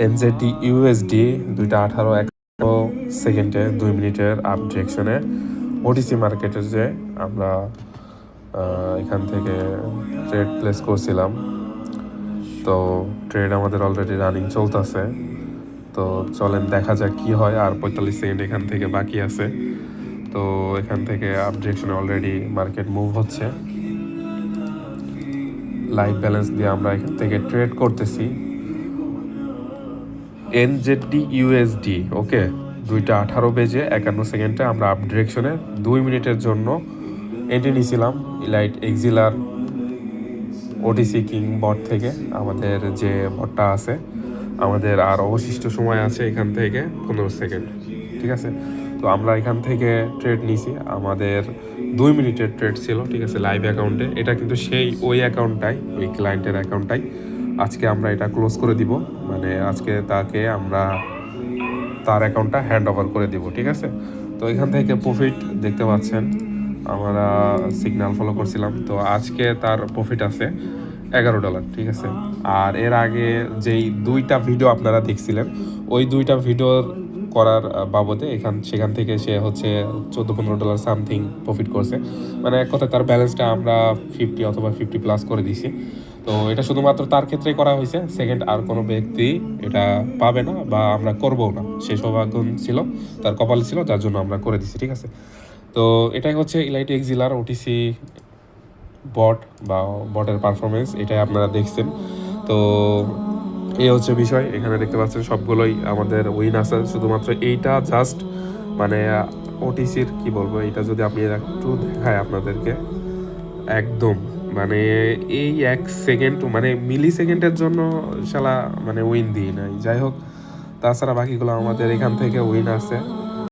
NZD USD দুইটা 18-11 সেকেন্ডে 2 মিনিটের আপ ডিরেকশনে ওটিসি মার্কেটের যে আমরা এখান থেকে ট্রেড প্লেস করছিলাম। তো ট্রেড আমাদের অলরেডি রানিং চলতেছে। তো চলেন দেখা যাক কি হয়। আর 45 সেকেন্ড এখান থেকে বাকি আছে। তো এখান থেকে আপ ডিরেকশনে অলরেডি মার্কেট মুভ হচ্ছে। লাইভ ব্যালেন্স দিয়ে আমরা এখান থেকে ট্রেড করতেছি। এনজেডি ইউএসডি ওকে 2:18 বেজে 51 সেকেন্ডে আমরা আপ ডিরেকশনে 2 মিনিটের জন্য এন্ট্রি নিয়েছিলাম ইলাইট এক্সিলার ওটিসি কিং বট থেকে। আমাদের যে বটটা আছে, আমাদের আর অবশিষ্ট সময় আছে এখান থেকে 15 সেকেন্ড, ঠিক আছে। তো আমরা এখান থেকে ট্রেড নিয়েছি, আমাদের 2 মিনিটের ট্রেড ছিল, ঠিক আছে, লাইভ অ্যাকাউন্টে। এটা কিন্তু সেই ওই অ্যাকাউন্টটাই, ওই ক্লায়েন্টের অ্যাকাউন্টটাই। আজকে আমরা এটা ক্লোজ করে দিব, মানে আজকে তাকে আমরা তার অ্যাকাউন্টটা হ্যান্ড ওভার করে দিব, ঠিক আছে। তো এখান থেকে প্রফিট দেখতে পাচ্ছেন, আমরা সিগন্যাল ফলো করছিলাম। তো আজকে তার প্রফিট আছে $11, ঠিক আছে। আর এর আগে যেই 2টা ভিডিও আপনারা দেখছিলেন, ওই 2টা ভিডিওর করার বাবদে সেখান থেকে সে হচ্ছে $14-15 সামথিং প্রফিট করছে। মানে এক কথায় তার ব্যালেন্সটা আমরা 50 অথবা 50+ করে দিছি। তো এটা শুধুমাত্র তার ক্ষেত্রেই করা হয়েছে, সেকেন্ড আর কোনো ব্যক্তি এটা পাবে না বা আমরা করবও না। সে সৌভাগ্যবান ছিল, তার কপাল ছিল, যার জন্য আমরা করে দিছি, ঠিক আছে। তো এটাই হচ্ছে ইলাইট এক্সিলার ওটিসি বট বা বটের পারফরমেন্স, এটাই আপনারা দেখছেন। তো এই হচ্ছে বিষয়। এখানে দেখতে পাচ্ছেন সবগুলোই আমাদের উইন আছে, শুধুমাত্র এইটা জাস্ট মানে ওটিসির কি বলবো, এটা যদি আপনি একটু দেখায় আপনাদেরকে, একদম মানে এই 1 সেকেন্ড মানে মিলি সেকেন্ডের জন্য শালা মানে উইন দিই নাই। যাই হোক, তাছাড়া বাকিগুলো আমাদের এখান থেকে উইন আছে।